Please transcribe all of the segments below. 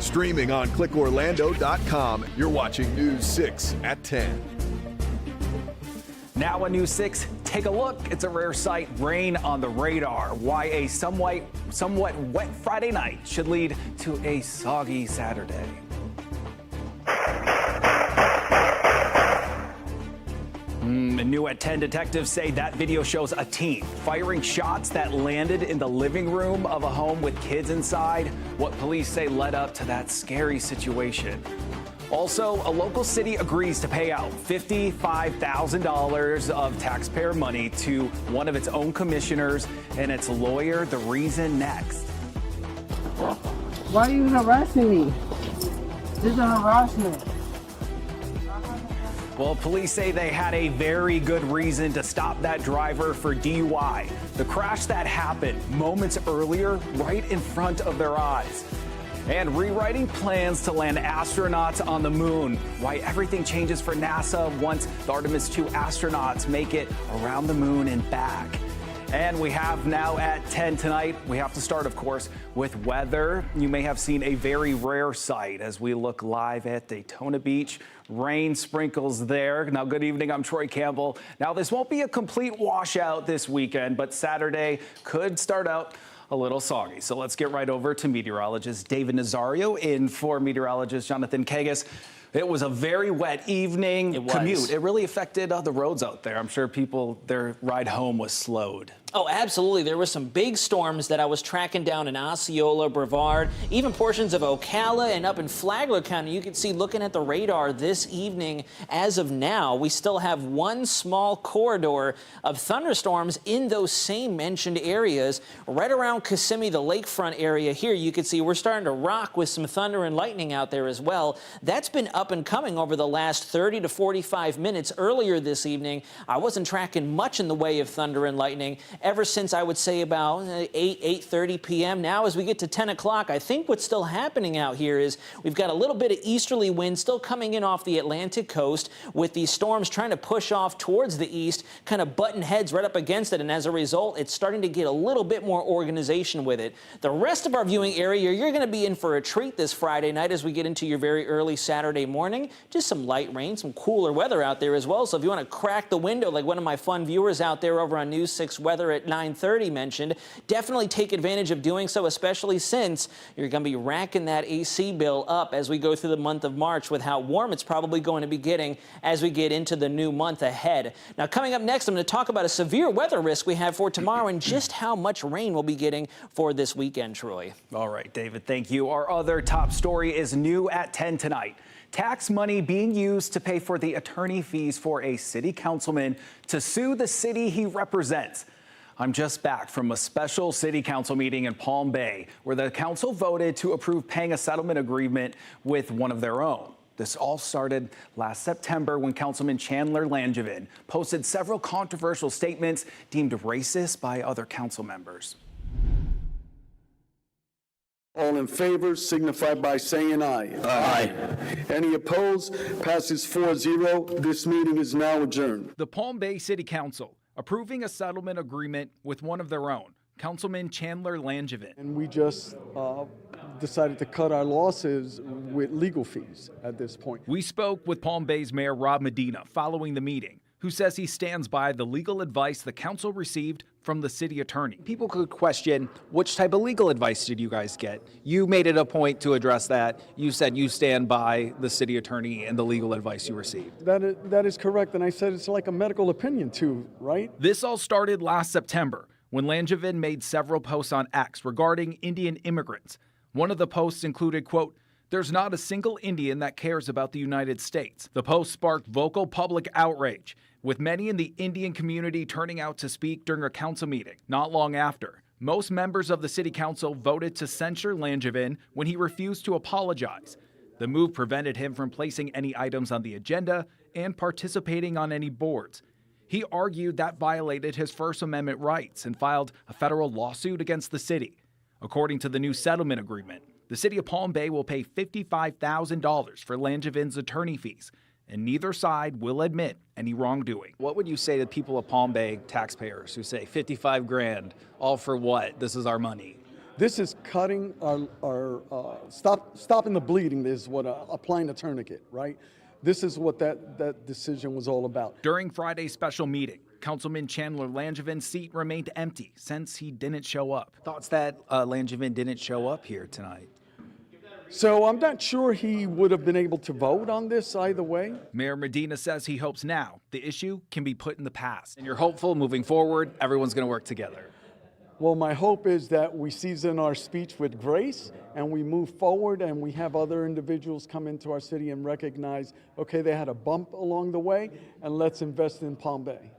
Streaming on clickorlando.com, you're watching News 6 at 10. Now on News 6, take a look. It's a rare sight, rain on the radar. Why a somewhat wet Friday night should lead to a soggy Saturday. New at 10 detectives say that video shows a teen firing shots that landed in the living room of a home with kids inside. What police say led up to that scary situation. Also, a local city agrees to pay out $55,000 of taxpayer money to one of its own commissioners and its lawyer. The reason next. Why are you harassing me? This is a harassment. Well, police say they had a very good reason to stop that driver for DUI. The crash that happened moments earlier, right in front of their eyes. And rewriting plans to land astronauts on the moon. Why everything changes for NASA once the Artemis 2 astronauts make it around the moon and back. And we have now at 10 tonight, we have to start, of course, with weather. You may have seen a very rare sight as we look live at Daytona Beach. Rain sprinkles there. Now, good evening. I'm Troy Campbell. Now, this won't be a complete washout this weekend, but Saturday could start out a little soggy. So let's get right over to meteorologist David Nazario in for meteorologist Jonathan Kagas. It was a very wet evening commute. It really affected the roads out there. I'm sure people, their ride home was slowed. Oh, absolutely. There were some big storms that I was tracking down in Osceola, Brevard, even portions of Ocala and up in Flagler County. You can see looking at the radar this evening, as of now, we still have one small corridor of thunderstorms in those same mentioned areas. Right around Kissimmee, the lakefront area here, you can see we're starting to rock with some thunder and lightning out there as well. That's been up and coming over the last 30 to 45 minutes. Earlier this evening, I wasn't tracking much in the way of thunder and lightning ever since I would say about 8:30 p.m. Now, as we get to 10 o'clock, I think what's still happening out here is we've got a little bit of easterly wind still coming in off the Atlantic coast with these storms trying to push off towards the east, kind of button heads right up against it. And as a result, it's starting to get a little bit more organization with it. The rest of our viewing area, you're going to be in for a treat this Friday night as we get into your very early Saturday morning. Just some light rain, some cooler weather out there as well. So if you want to crack the window like one of my fun viewers out there over on News 6 Weather at 9:30 mentioned, definitely take advantage of doing so, especially since you're going to be racking that AC bill up as we go through the month of March with how warm it's probably going to be getting as we get into the new month ahead. Now, coming up next, I'm going to talk about a severe weather risk we have for tomorrow and just how much rain we'll be getting for this weekend, Troy. All right, David, thank you. Our other top story is new at 10 tonight. Tax money being used to pay for the attorney fees for a city councilman to sue the city he represents. I'm just back from a special city council meeting in Palm Bay where the council voted to approve paying a settlement agreement with one of their own. This all started last September when Councilman Chandler Langevin posted several controversial statements deemed racist by other council members. All in favor signify by saying aye. Aye. Any opposed? Passes 4-0. This meeting is now adjourned. The Palm Bay City Council approving a settlement agreement with one of their own, Councilman Chandler Langevin. And we just decided to cut our losses with legal fees at this point. We spoke with Palm Bay's Mayor Rob Medina following the meeting, who says he stands by the legal advice the council received from the city attorney. People could question, which type of legal advice did you guys get? You made it a point to address that. You said you stand by the city attorney and the legal advice you received. That is correct, and I said it's like a medical opinion too, right? This all started last September when Langevin made several posts on X regarding Indian immigrants. One of the posts included, quote, "There's not a single Indian that cares about the United States." The post sparked vocal public outrage, with many in the Indian community turning out to speak during a council meeting. Not long after, most members of the city council voted to censure Langevin when he refused to apologize. The move prevented him from placing any items on the agenda and participating on any boards. He argued that violated his First Amendment rights and filed a federal lawsuit against the city. According to the new settlement agreement, the city of Palm Bay will pay $55,000 for Langevin's attorney fees, and neither side will admit any wrongdoing. What would you say to people of Palm Bay taxpayers who say 55 grand, all for what? This is our money. This is cutting stopping the bleeding is what applying a tourniquet, right? This is what that decision was all about. During Friday's special meeting, Councilman Chandler Langevin's seat remained empty since he didn't show up. Thoughts that Langevin didn't show up here tonight? So I'm not sure he would have been able to vote on this either way. Mayor Medina says he hopes now the issue can be put in the past. And you're hopeful moving forward, everyone's going to work together. Well, my hope is that we season our speech with grace and we move forward and we have other individuals come into our city and recognize, okay, they had a bump along the way, and let's invest in Palm Bay.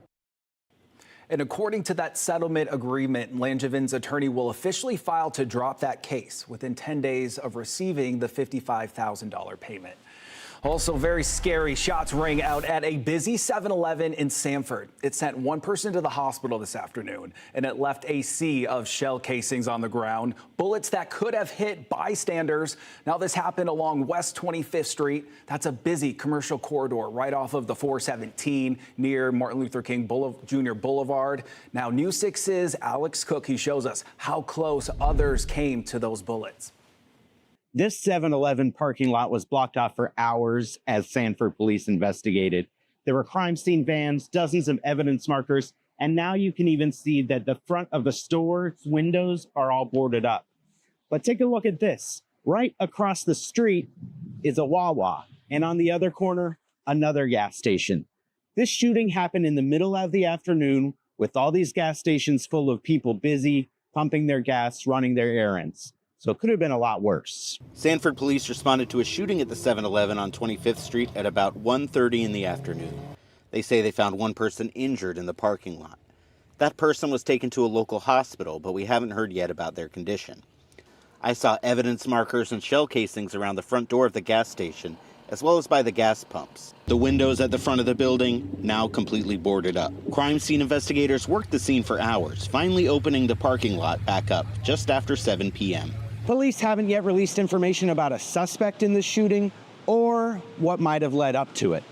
And according to that settlement agreement, Langevin's attorney will officially file to drop that case within 10 days of receiving the $55,000 payment. Also very scary, shots rang out at a busy 7-Eleven in Sanford. It sent one person to the hospital this afternoon, and it left a sea of shell casings on the ground, bullets that could have hit bystanders. Now this happened along West 25th Street. That's a busy commercial corridor right off of the 417 near Martin Luther King Jr. Boulevard. Now News 6's Alex Cook, he shows us how close others came to those bullets. This 7-Eleven parking lot was blocked off for hours as Sanford police investigated. There were crime scene vans, dozens of evidence markers, and now you can even see that the front of the store's windows are all boarded up. But take a look at this. Right across the street is a Wawa, and on the other corner, another gas station. This shooting happened in the middle of the afternoon with all these gas stations full of people busy, pumping their gas, running their errands. So it could have been a lot worse. Sanford police responded to a shooting at the 7-Eleven on 25th Street at about 1:30 in the afternoon. They say they found one person injured in the parking lot. That person was taken to a local hospital, but we haven't heard yet about their condition. I saw evidence markers and shell casings around the front door of the gas station, as well as by the gas pumps. The windows at the front of the building now completely boarded up. Crime scene investigators worked the scene for hours, finally opening the parking lot back up just after 7 p.m. Police haven't yet released information about a suspect in the shooting or what might have led up to it.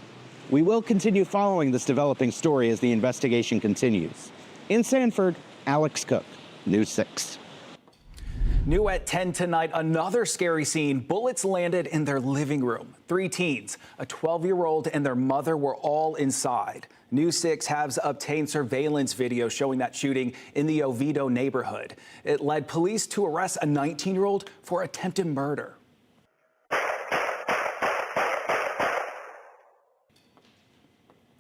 We will continue following this developing story as the investigation continues. In Sanford, Alex Cook, News 6. New at 10 tonight, another scary scene. Bullets landed in their living room. 3 teens, a 12-year-old and their mother were all inside. News 6 has obtained surveillance video showing that shooting in the Oviedo neighborhood. It led police to arrest a 19-year-old for attempted murder.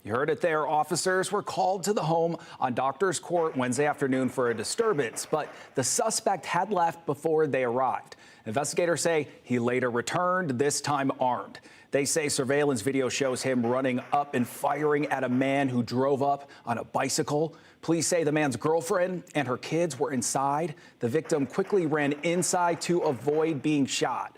You heard it there. Officers were called to the home on Doctors Court Wednesday afternoon for a disturbance, but the suspect had left before they arrived. Investigators say he later returned, this time armed. They say surveillance video shows him running up and firing at a man who drove up on a bicycle. Police say the man's girlfriend and her kids were inside. The victim quickly ran inside to avoid being shot.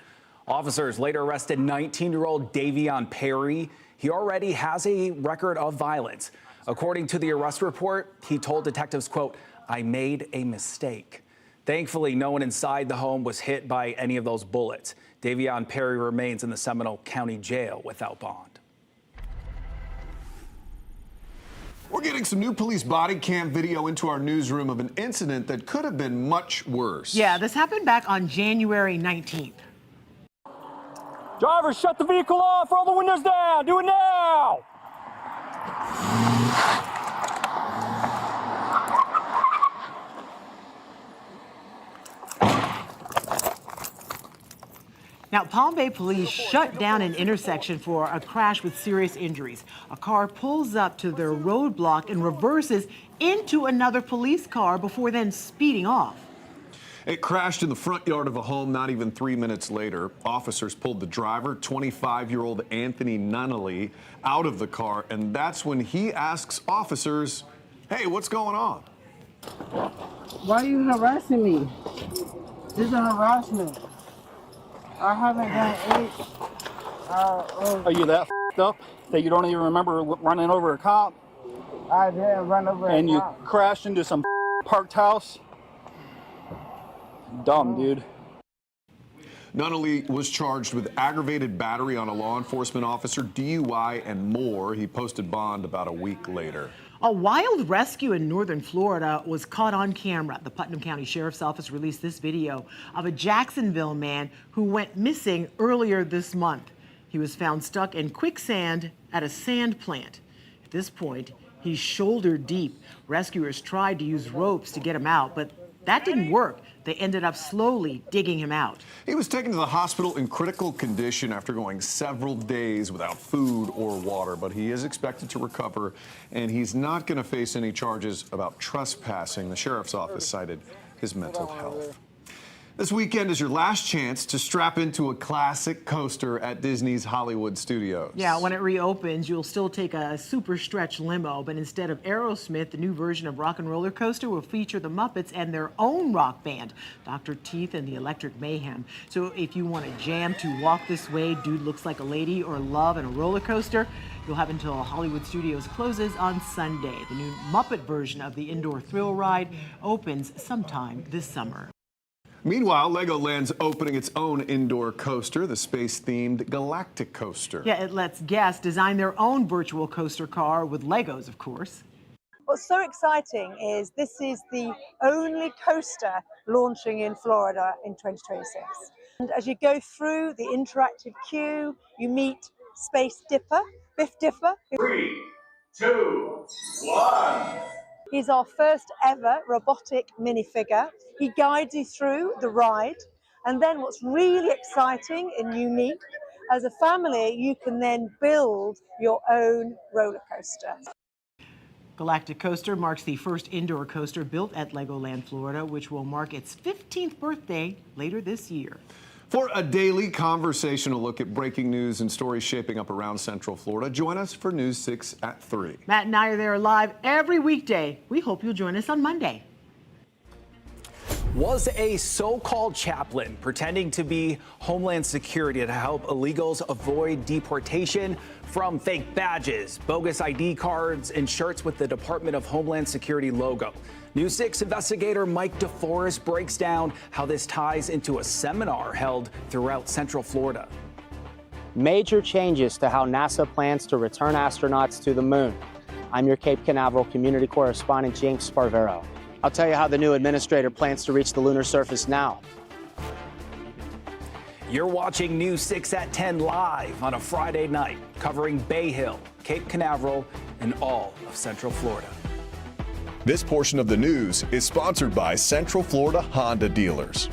Officers later arrested 19-year-old Davion Perry. He already has a record of violence. According to the arrest report, he told detectives, quote, "I made a mistake." Thankfully, no one inside the home was hit by any of those bullets. Davion Perry remains in the Seminole County Jail without bond. We're getting some new police body cam video into our newsroom of an incident that could have been much worse. Yeah, this happened back on January 19th. Driver, shut the vehicle off, roll the windows down, do it now! Now, Palm Bay police shut down an intersection for a crash with serious injuries. A car pulls up to their roadblock and reverses into another police car before then speeding off. It crashed in the front yard of a home not even 3 minutes later. Officers pulled the driver, 25-year-old Anthony Nunnally, out of the car, and that's when he asks officers, "Hey, what's going on?" Why are you harassing me? This is harassment. I haven't done any. Are you that f***ed up that you don't even remember running over a cop? I didn't run over a And you cop. crashed into some parked house? Dumb, dude. Nunnally was charged with aggravated battery on a law enforcement officer, DUI, and more. He posted bond about a week later. A wild rescue in northern Florida was caught on camera. The Putnam County Sheriff's Office released this video of a Jacksonville man who went missing earlier this month. He was found stuck in quicksand at a sand plant. At this point, he's shoulder deep. Rescuers tried to use ropes to get him out, but that didn't work. They ended up slowly digging him out. He was taken to the hospital in critical condition after going several days without food or water, but he is expected to recover, and he's not going to face any charges about trespassing. The sheriff's office cited his mental health. This weekend is your last chance to strap into a classic coaster at Disney's Hollywood Studios. Yeah, when it reopens, you'll still take a super stretch limo, but instead of Aerosmith, the new version of Rock and Roller Coaster will feature the Muppets and their own rock band, Dr. Teeth and the Electric Mayhem. So if you want a jam to Walk This Way, Dude Looks Like a Lady, or Love and a Roller Coaster, you'll have until Hollywood Studios closes on Sunday. The new Muppet version of the indoor thrill ride opens sometime this summer. Meanwhile, Legoland's opening its own indoor coaster, the space-themed Galactic Coaster. Yeah, it lets guests design their own virtual coaster car with Legos, of course. What's so exciting is this is the only coaster launching in Florida in 2026. And as you go through the interactive queue, you meet Space Dipper, Biff Dipper. 3, 2, 1. He's our first ever robotic minifigure. He guides you through the ride. And then what's really exciting and unique, as a family, you can then build your own roller coaster. Galactic Coaster marks the first indoor coaster built at Legoland, Florida, which will mark its 15th birthday later this year. For a daily conversational look at breaking news and stories shaping up around Central Florida, join us for News 6 at 3. Matt and I are there live every weekday. We hope you'll join us on Monday. Was a so-called chaplain pretending to be Homeland Security to help illegals avoid deportation from fake badges, bogus ID cards, and shirts with the Department of Homeland Security logo. News 6 investigator Mike DeForest breaks down how this ties into a seminar held throughout Central Florida. Major changes to how NASA plans to return astronauts to the moon. I'm your Cape Canaveral community correspondent, James Sparvero. I'll tell you how the new administrator plans to reach the lunar surface now. You're watching News 6 at 10 live on a Friday night, covering Bay Hill, Cape Canaveral, and all of Central Florida. This portion of the news is sponsored by Central Florida Honda Dealers.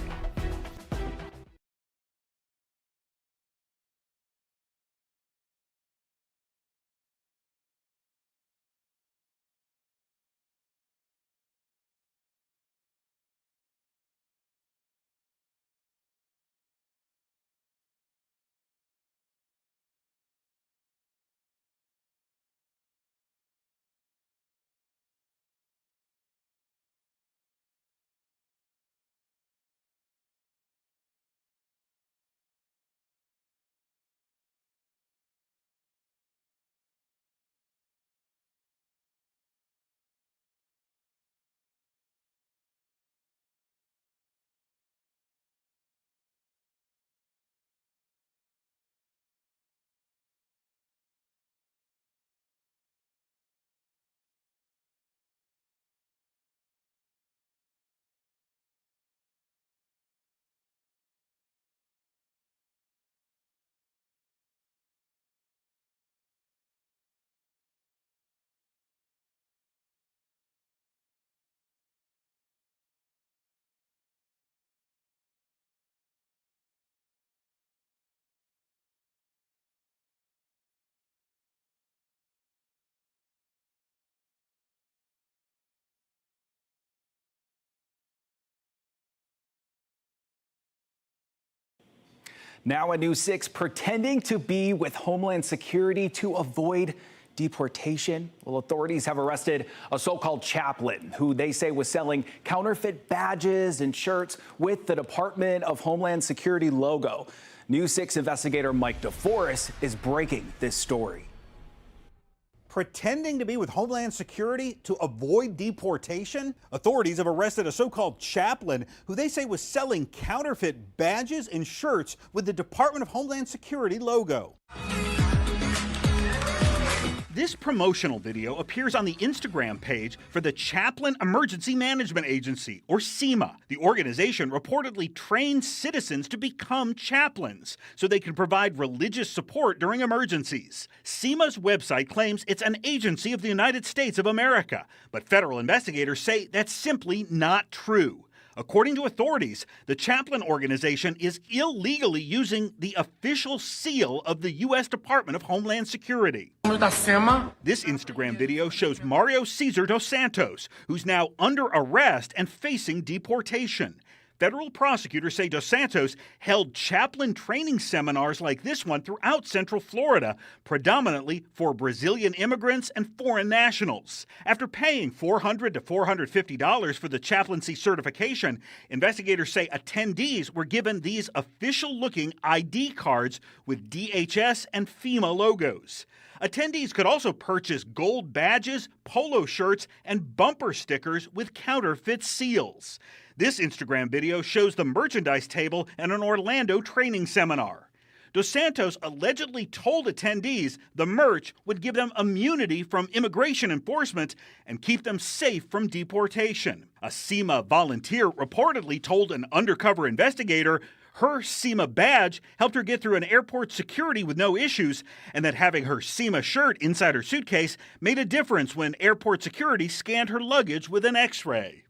Now at News 6, pretending to be with Homeland Security to avoid deportation. Well, authorities have arrested a so-called chaplain who they say was selling counterfeit badges and shirts with the Department of Homeland Security logo. News 6 investigator Mike DeForest is breaking this story. pretending to be with Homeland Security to avoid deportation? Authorities have arrested a so-called chaplain who they say was selling counterfeit badges and shirts with the Department of Homeland Security logo. This promotional video appears on the Instagram page for the Chaplain Emergency Management Agency, or CEMA. The organization reportedly trains citizens to become chaplains so they can provide religious support during emergencies. CEMA's website claims it's an agency of the United States of America, but federal investigators say that's simply not true. According to authorities, the chaplain organization is illegally using the official seal of the U.S. Department of Homeland Security. This Instagram video shows Mario Cesar dos Santos, who's now under arrest and facing deportation. Federal prosecutors say dos Santos held chaplain training seminars like this one throughout Central Florida, predominantly for Brazilian immigrants and foreign nationals. After paying $400 to $450 for the chaplaincy certification, investigators say attendees were given these official-looking ID cards with DHS and FEMA logos. Attendees could also purchase gold badges, polo shirts, and bumper stickers with counterfeit seals. This Instagram video shows the merchandise table at an Orlando training seminar. Dos Santos allegedly told attendees the merch would give them immunity from immigration enforcement and keep them safe from deportation. A CEMA volunteer reportedly told an undercover investigator her CEMA badge helped her get through an airport security with no issues, and that having her CEMA shirt inside her suitcase made a difference when airport security scanned her luggage with an X-ray.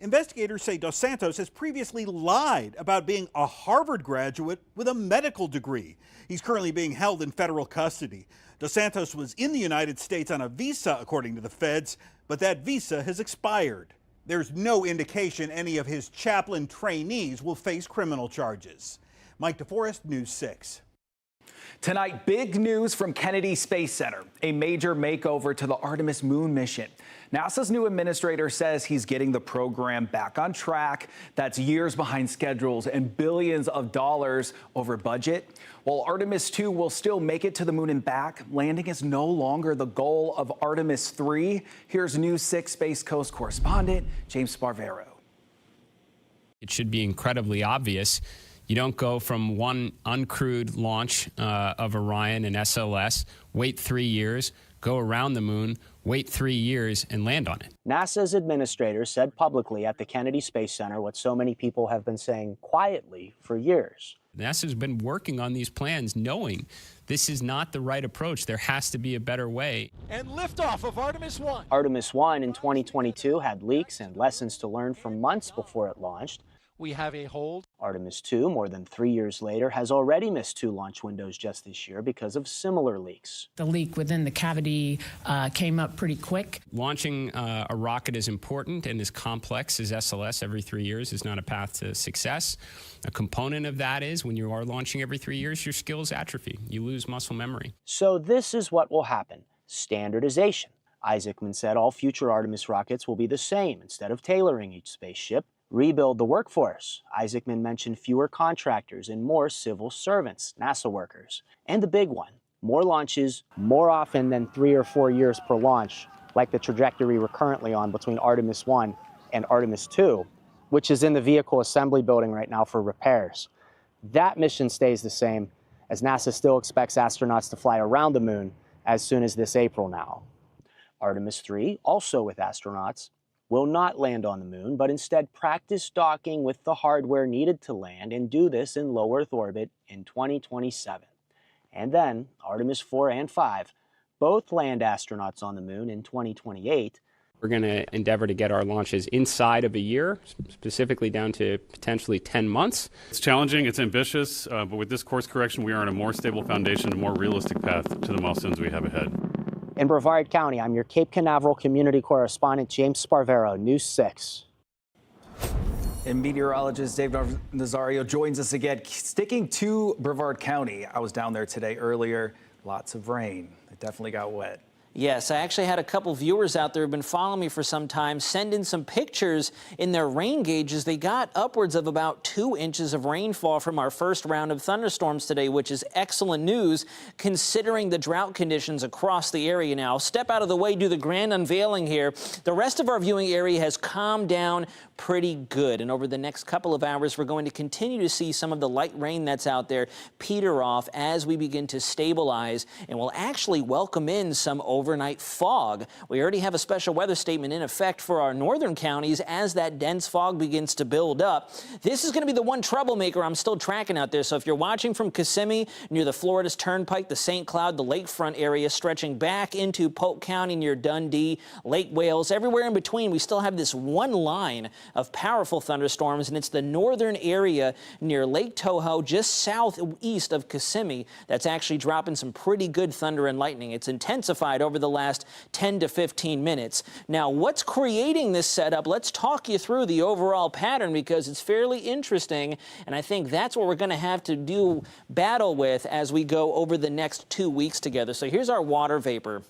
Investigators say Dos Santos has previously lied about being a Harvard graduate with a medical degree. He's currently being held in federal custody. Dos Santos was in the United States on a visa, according to the feds, but that visa has expired. There's no indication any of his chaplain trainees will face criminal charges. Mike DeForest, News 6. Tonight, big news from Kennedy Space Center, a major makeover to the Artemis moon mission. NASA's new administrator says he's getting the program back on track. That's years behind schedules and billions of dollars over budget. While Artemis 2 will still make it to the moon and back, landing is no longer the goal of Artemis 3. Here's News 6 Space Coast correspondent James Sparvero. It should be incredibly obvious. You don't go from one uncrewed launch of Orion and SLS, wait 3 years, go around the moon, wait 3 years, and land on it. NASA's administrator said publicly at the Kennedy Space Center what so many people have been saying quietly for years. NASA's been working on these plans knowing this is not the right approach. There has to be a better way. And liftoff of Artemis 1. Artemis 1 in 2022 had leaks and lessons to learn from months before it launched. We have a hold. Artemis 2, more than 3 years later, has already missed 2 launch windows just this year because of similar leaks. The leak within the cavity came up pretty quick. Launching a rocket as important and as complex as SLS every 3 years is not a path to success. A component of that is when you are launching every 3 years, your skills atrophy. You lose muscle memory. So this is what will happen. Standardization. Isaacman said all future Artemis rockets will be the same instead of tailoring each spaceship. Rebuild the workforce. Isaacman mentioned fewer contractors and more civil servants, NASA workers. And the big one, more launches more often than 3 or 4 years per launch, like the trajectory we're currently on between Artemis 1 and Artemis 2, which is in the vehicle assembly building right now for repairs. That mission stays the same, as NASA still expects astronauts to fly around the moon as soon as this April now. Artemis 3, also with astronauts, will not land on the moon, but instead practice docking with the hardware needed to land and do this in low Earth orbit in 2027. And then Artemis 4 and 5 both land astronauts on the moon in 2028. We're going to endeavor to get our launches inside of a year, specifically down to potentially 10 months. It's challenging, it's ambitious, but with this course correction, we are on a more stable foundation, a more realistic path to the milestones we have ahead. In Brevard County, I'm your Cape Canaveral community correspondent, James Sparvero, News 6. And meteorologist Dave Nazario joins us again. Sticking to Brevard County, I was down there today earlier. Lots of rain. It definitely got wet. Yes, I actually had a couple viewers out there who've been following me for some time send in some pictures in their rain gauges. They got upwards of about 2 inches of rainfall from our first round of thunderstorms today, which is excellent news considering the drought conditions across the area now. Step out of the way, do the grand unveiling here. The rest of our viewing area has calmed down pretty good, and over the next couple of hours we're going to continue to see some of the light rain that's out there peter off as we begin to stabilize, and we'll actually welcome in some overnight fog. We already have a special weather statement in effect for our northern counties as that dense fog begins to build up. This is going to be the one troublemaker I'm still tracking out there, so if you're watching from Kissimmee near the Florida's Turnpike, the St. Cloud, the lakefront area stretching back into Polk County near Dundee, Lake Wales, everywhere in between, we still have this one line of powerful thunderstorms, and it's the northern area near Lake Toho, just southeast of Kissimmee, that's actually dropping some pretty good thunder and lightning. It's intensified over the last 10 to 15 minutes. Now, what's creating this setup? Let's talk you through the overall pattern because it's fairly interesting, and I think that's what we're going to have to do battle with as we go over the next 2 weeks together. So here's our water vapor.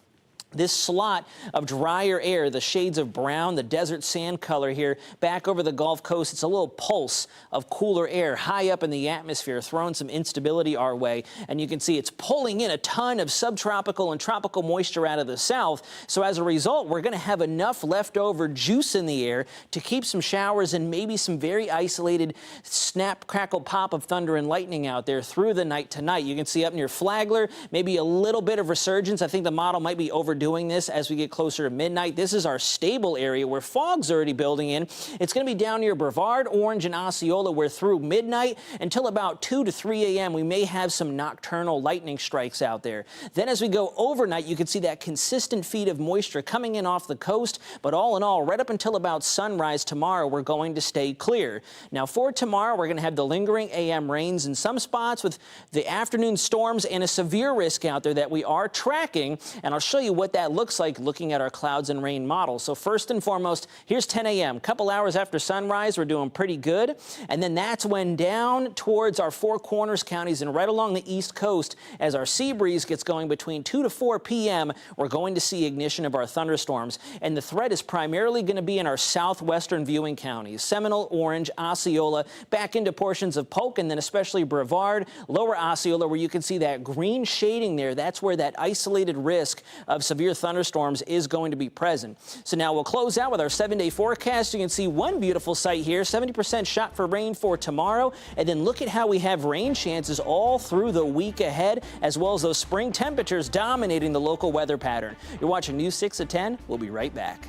This slot of drier air, the shades of brown, the desert sand color here, back over the Gulf Coast, it's a little pulse of cooler air high up in the atmosphere, throwing some instability our way. And you can see it's pulling in a ton of subtropical and tropical moisture out of the south. So as a result, we're going to have enough leftover juice in the air to keep some showers and maybe some very isolated snap, crackle, pop of thunder and lightning out there through the night tonight. You can see up near Flagler, maybe a little bit of resurgence. I think the model might be overdoing this as we get closer to midnight. This is our stable area where fog's already building in. It's going to be down near Brevard, Orange, and Osceola, where through midnight until about 2 to 3 a.m. we may have some nocturnal lightning strikes out there. Then as we go overnight, you can see that consistent feed of moisture coming in off the coast, but all in all, right up until about sunrise tomorrow, we're going to stay clear. Now for tomorrow, we're going to have the lingering AM rains in some spots with the afternoon storms and a severe risk out there that we are tracking, and I'll show you what that looks like looking at our clouds and rain model. So first and foremost, here's 10 a.m. Couple hours after sunrise, we're doing pretty good. And then that's when down towards our Four Corners counties and right along the East Coast, as our sea breeze gets going between 2 to 4 p.m., we're going to see ignition of our thunderstorms. And the threat is primarily going to be in our southwestern viewing counties, Seminole, Orange, Osceola, back into portions of Polk, and then especially Brevard, lower Osceola, where you can see that green shading there. That's where that isolated risk of severe thunderstorms is going to be present. So now we'll close out with our 7-day forecast. You can see one beautiful sight here, 70% shot for rain for tomorrow. And then look at how we have rain chances all through the week ahead, as well as those spring temperatures dominating the local weather pattern. You're watching News 6 at 10. We'll be right back.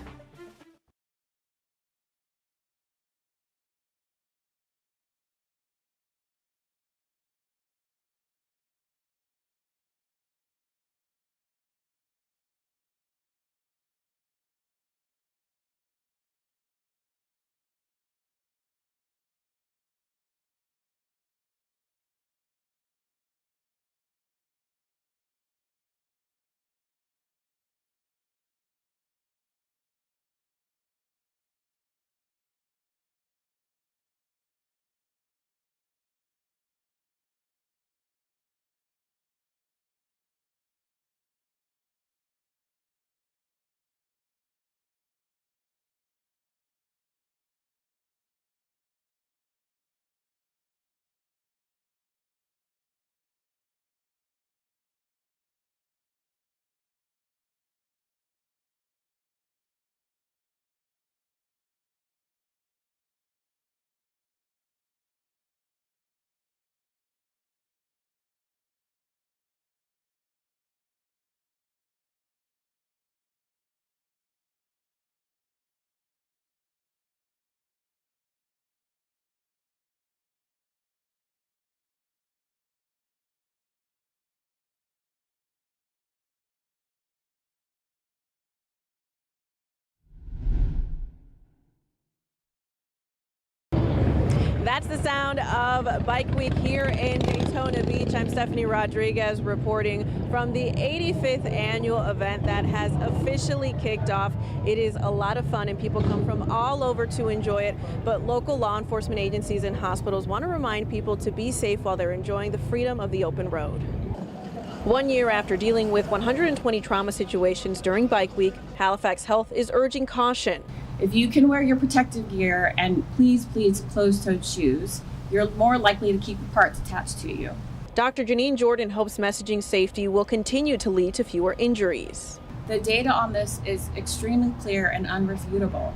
That's the sound of Bike Week here in Daytona Beach. I'm Stephanie Rodriguez reporting from the 85th annual event that has officially kicked off. It is a lot of fun and people come from all over to enjoy it, but local law enforcement agencies and hospitals want to remind people to be safe while they're enjoying the freedom of the open road. 1 year after dealing with 120 trauma situations during Bike Week, Halifax Health is urging caution. If you can wear your protective gear and please closed-toed shoes, you're more likely to keep the parts attached to you. Dr. Janine Jordan hopes messaging safety will continue to lead to fewer injuries. The data on this is extremely clear and unrefutable.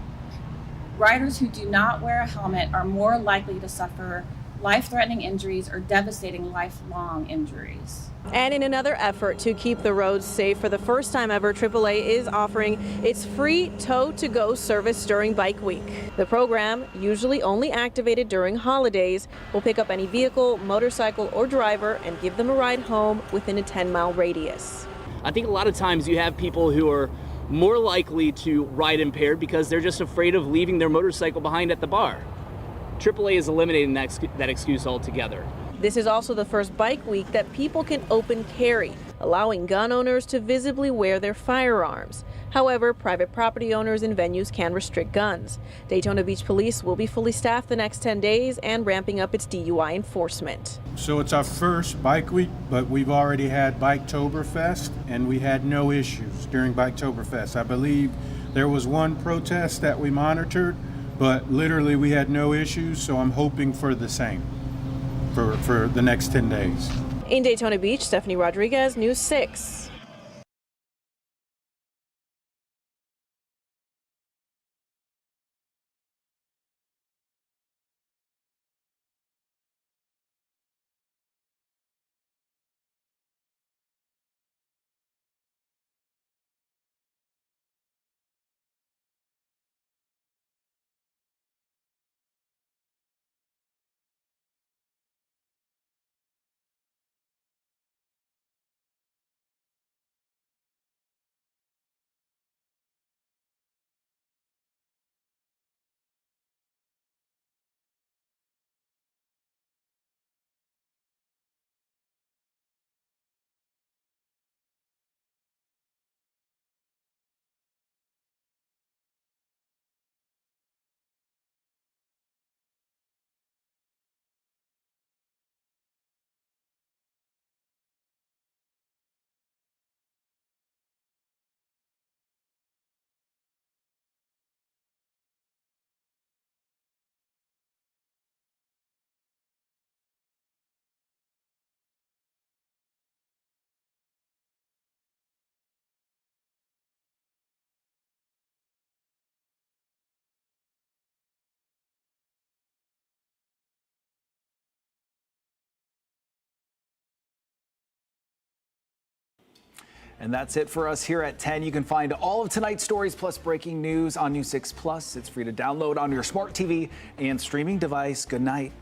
Riders who do not wear a helmet are more likely to suffer life-threatening injuries or devastating lifelong injuries. And in another effort to keep the roads safe, for the first time ever, AAA is offering its free tow-to-go service during Bike Week. The program, usually only activated during holidays, will pick up any vehicle, motorcycle, or driver and give them a ride home within a 10-mile radius. I think a lot of times you have people who are more likely to ride impaired because they're just afraid of leaving their motorcycle behind at the bar. AAA is eliminating that excuse altogether. This is also the first Bike Week that people can open carry, allowing gun owners to visibly wear their firearms. However, private property owners and venues can restrict guns. Daytona Beach Police will be fully staffed the next 10 days and ramping up its DUI enforcement. So it's our first Bike Week, but we've already had Biketoberfest, and we had no issues during Biketoberfest. I believe there was one protest that we monitored, but literally we had no issues, so I'm hoping for the same for the next 10 days. In Daytona Beach, Stephanie Rodriguez, News 6. And that's it for us here at 10. You can find all of tonight's stories plus breaking news on News 6 Plus. It's free to download on your smart TV and streaming device. Good night.